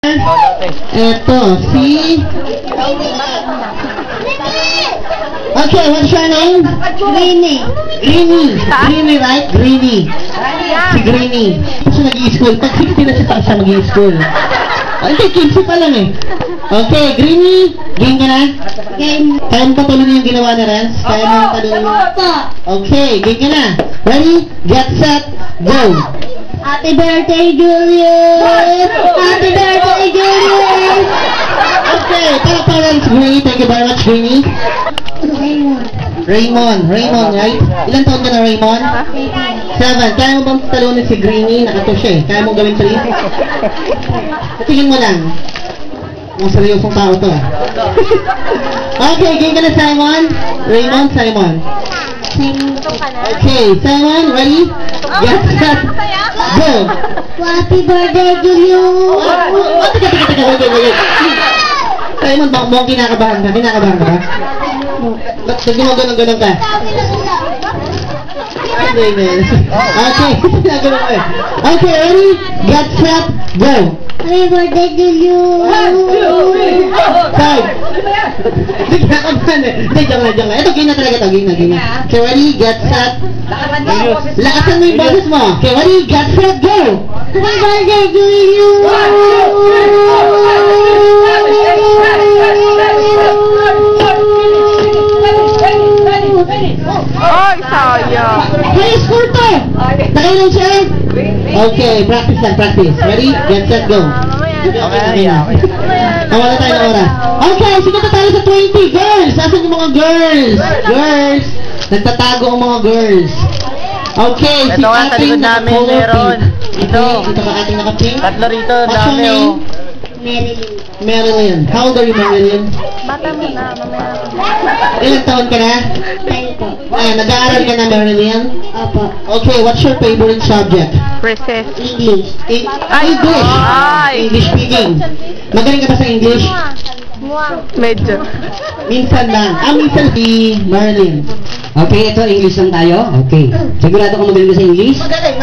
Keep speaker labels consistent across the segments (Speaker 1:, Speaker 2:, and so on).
Speaker 1: Ito, si... Okay, what's your name?
Speaker 2: Greenie.
Speaker 1: Greenie, right? Greenie. Si Greenie. Kasi nag-i-school. Pag 16 na siya mag-i-school. Hindi, 15 pa lang eh. Okay, Greenie, game ka na?
Speaker 2: Game.
Speaker 1: Kaya mo patuloy yung ginawa ni Renz? Kaya mo patuloy yung... Okay, game ka na. Ready? Get set, go!
Speaker 2: Happy birthday, Julius! Happy birthday, Julius!
Speaker 1: Okay, parents, Greenie. Thank you very much, Greenie. Raymond, right? Ilan taon ka na, Raymond? 7. Kaya mo bang talunin si Greenie? Nakato siya eh. Kaya mo gawin 3? Tingin mo lang. Mga seryosong tao to. Okay, game ka na, Simon? Raymond, Simon. Okay, Simon, ready? Get set, go!
Speaker 2: Happy birthday, Julius!
Speaker 1: Teka, wait. Simon, mukhang kinakabahan ka? Kinakabahan ka ba? Ba't ganun ka? Hindi. Okay, ginagawa ko eh. Okay, ready? Get set, go!
Speaker 2: Happy birthday, Julius!
Speaker 1: 5. Hindi kinakabahan eh. Hindi, joke lang. Ito, game na talaga to. Game na. Okay, ready? Get set. Lakasan mo yung boses mo. Okay, ready? Get set, go!
Speaker 2: Happy birthday, Julius!
Speaker 3: Ay, sayang.
Speaker 1: Hey, score to! Nakailan siya? Okay, practice. Ready? Get set, go. Okay. Wala tayo ng oras. Okay, sige na tayo sa 20. Girls! Asan yung mga girls? Girls! Nagtatago ang mga girls. Okay, si
Speaker 3: Ito nga, sa likod namin meron. Ito.
Speaker 1: Ito ka ating naka-pink.
Speaker 3: Tatlo rito,
Speaker 1: What's your
Speaker 3: dami
Speaker 1: name?
Speaker 3: oh.
Speaker 1: Marilyn. How old are you, Marilyn?
Speaker 2: Bata mo na, mamaya.
Speaker 1: Ilang taon ka na? Nag-aaral ka na, Marilyn?
Speaker 2: Opo.
Speaker 1: Okay, what's your favorite subject?
Speaker 3: Recess.
Speaker 2: English.
Speaker 1: English.
Speaker 3: Ay.
Speaker 1: English speaking. Magaling ka ba sa English?
Speaker 3: Medyo.
Speaker 1: Minsan lang. Minsan si Marilyn.
Speaker 4: Okay, ito English lang tayo. Okay. Sigurado ka magaling ka sa English?
Speaker 1: Magaling.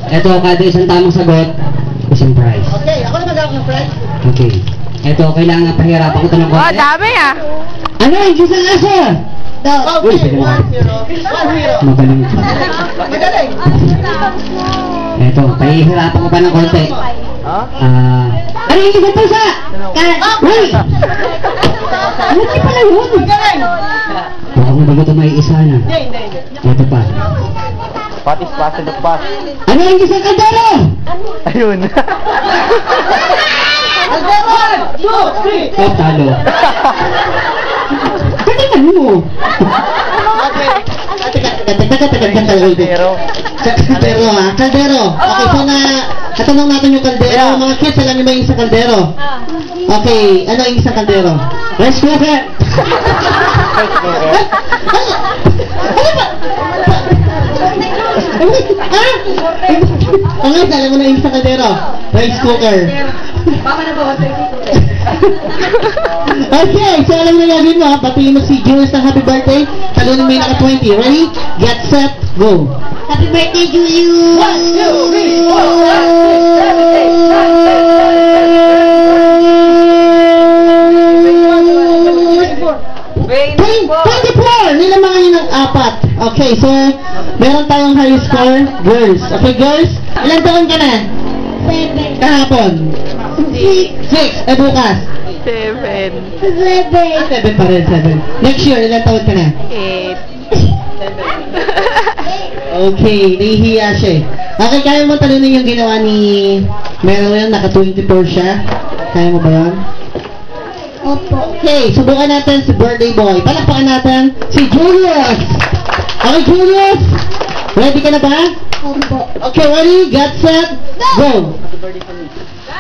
Speaker 4: Ito, kada isang tamang sagot, isang prize.
Speaker 1: Okay, ako na mag-awak ng prize.
Speaker 4: Okay. Ito, kailangan pahirapan ko ito ng
Speaker 3: Oh,
Speaker 4: konti.
Speaker 3: dami ah.
Speaker 4: Ano, English ang asa? Uy,
Speaker 1: Okay,
Speaker 4: sige
Speaker 1: 1-0.
Speaker 4: Magaling.
Speaker 1: Magaling.
Speaker 4: Ito, pahihirapan ko pa ng konti. Ano yung isang pusa? Uy! Ano di pala yun? Baka mo bago ito may isa na. Ito pa.
Speaker 3: Patis, pass.
Speaker 4: Ano yung isang kaldero?
Speaker 3: Ayun.
Speaker 1: One, two, three.
Speaker 4: Oh, talo. Kanilan mo?
Speaker 3: Pero.
Speaker 1: Kaldero ha? Kaldero. Okay, so natanong natin yung kaldero. Mga kids, alam niyo ba yung isang kaldero? Okay, ano yung isang kaldero? Rice cooker. Ano ba? Okay, alam mo na yung isang kaldero. Rice cooker. Okay, so alam mo na gagawin mo ha. Batiin mo si Julius ng happy birthday. Talunin mo yung naka-20. Ready? Get set, go!
Speaker 2: Happy birthday, Julius!
Speaker 1: 1, 2, 3, 4, 24! Nilamangan yun ng 4. Okay, so meron tayong high score. Girls. Okay, girls? Ilan taon ka na?
Speaker 2: 7.
Speaker 1: Kahapon? 6. Bukas?
Speaker 3: 7.
Speaker 1: 7 pa rin, 7. Next year, ilan taon ka na?
Speaker 3: 8.
Speaker 1: Okay, nahihiya siya eh. Okay, kaya mo talunin yung ginawa ni Marilyn, naka-24 siya. Kaya mo ba yan?
Speaker 2: Opo.
Speaker 1: Okay, subukan natin si birthday boy. Palakpakan natin si Julius! Okay, Julius! Ready ka na ba?
Speaker 2: Opo.
Speaker 1: Okay, ready? Get set, go!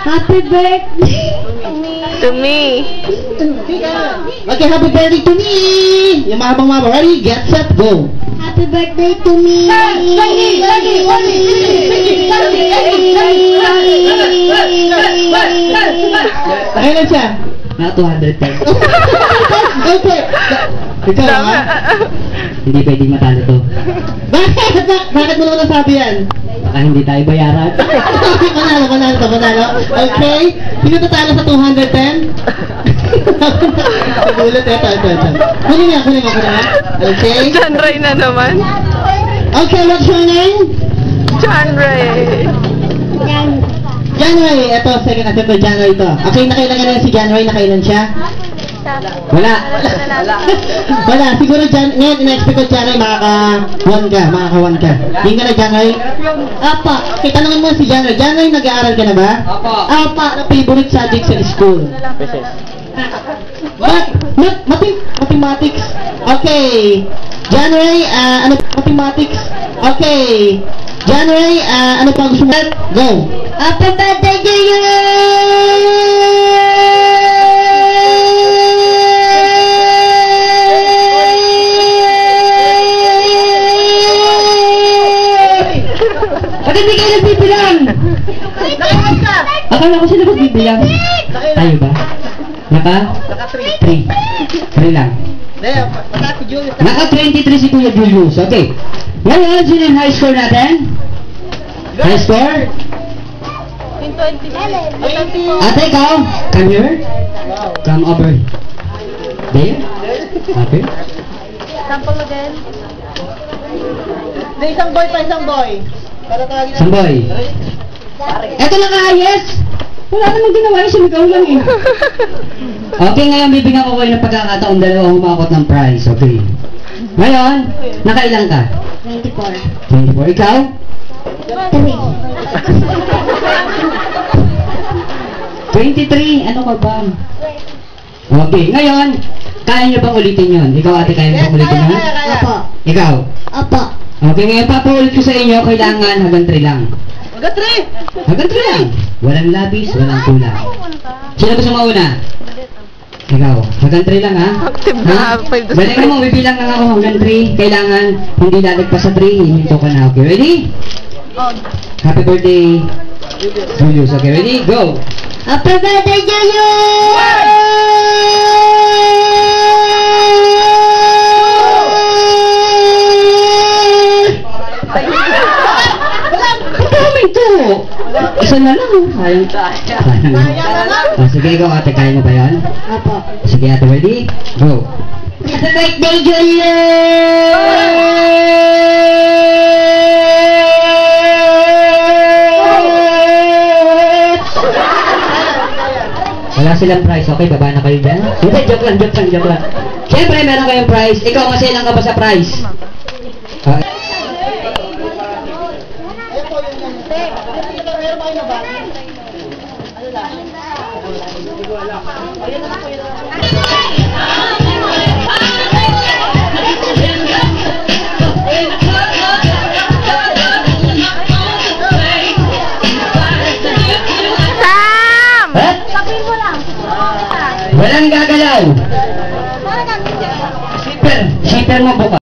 Speaker 2: Happy birthday!
Speaker 3: To me.
Speaker 1: Okay, happy birthday to me! Yung mahabang-mabang. Ready? Get set, go!
Speaker 2: Happy birthday to me!
Speaker 1: Nakailan siya?
Speaker 4: Mga 200 pesos.
Speaker 1: Okay. Ikaw ha?
Speaker 4: Hindi pwedeng matalo to.
Speaker 1: Bakit mo naman nasabi yan?
Speaker 4: Baka hindi tayo bayaran.
Speaker 1: Panalo. Okay. Sino tatalo sa 210? Nagulat, ito. Kunin mo. Okay.
Speaker 3: John Ray na naman.
Speaker 1: Okay, what's your name?
Speaker 3: John Ray.
Speaker 1: January, ito, second attempt to January ito. Okay, nakailan na si January, nakailan siya?
Speaker 4: Wala.
Speaker 1: Wala, siguro ngayon, in-expect ko January, makaka-1 ka. Hindi ka na January? Apa, okay, tanongin mo si January. January, nag-aaral ka na ba? Apa, ano favorite subject sa school? Mathematics. Okay. January, mathematics. Okay. January, ano pa gusto mo? Go.
Speaker 2: Happy birthday to you!
Speaker 4: Ba't hindi kayo nagbibilang? Akala ko sila magbibilang. Tayo ba? Naka 3 lang. Naka 23 si Kuya Julius. Okay. Ngayon, sino yung high score natin? High score?
Speaker 3: In 20.
Speaker 4: Ate, ikaw? Come here. Come over. There? Okay.
Speaker 3: Sample mo din.
Speaker 1: Isang boy. Para tawagin na.
Speaker 4: Samboy. Eto lang ka, yes! Wala namang ginawa yung sumigaw lang eh. Okay, ngayon bibigyan ko kayo ng pagkakataon dalawa humakot ng prize. Okay. Ngayon, nakailan ka?
Speaker 2: 24.
Speaker 4: 24. Ikaw? 23. Ano ka ba? Okay, ngayon, kaya nyo bang ulitin yun? Ikaw ate, kaya nyo bang ulitin yun?
Speaker 2: Opo.
Speaker 4: Ikaw?
Speaker 2: Opo.
Speaker 4: Okay, ngayon papaulit ko sa inyo, kailangan hanggang 3 lang.
Speaker 1: Hanggang 3!
Speaker 4: Hanggang 3 lang. Walang labis, walang kulang. Sino gusto mauna? Ikaw. Hanggang 3 lang, ha?
Speaker 3: Active na.
Speaker 4: Galingan mo, bibilang lang ako hanggang 3. Kailangan hindi lalagpas sa 3. Hihinto ka na. Okay, ready? Happy birthday, Julius. Okay, ready? Go!
Speaker 2: Happy birthday to you!
Speaker 4: Isa na lang. Sayang. Oh, sige, ikaw ate, kaya mo ba yan?
Speaker 2: Opo.
Speaker 4: Sige ate, ready? Go.
Speaker 2: Happy birthday, Julio!
Speaker 4: Wala silang prize. Okay, baba na kayo dyan. Hindi, joke lang. Siyempre, meron kayong prize. Ikaw, masilang ka ba sa prize?
Speaker 3: Sam!
Speaker 4: Walang gagalaw. Shipper mo bukas.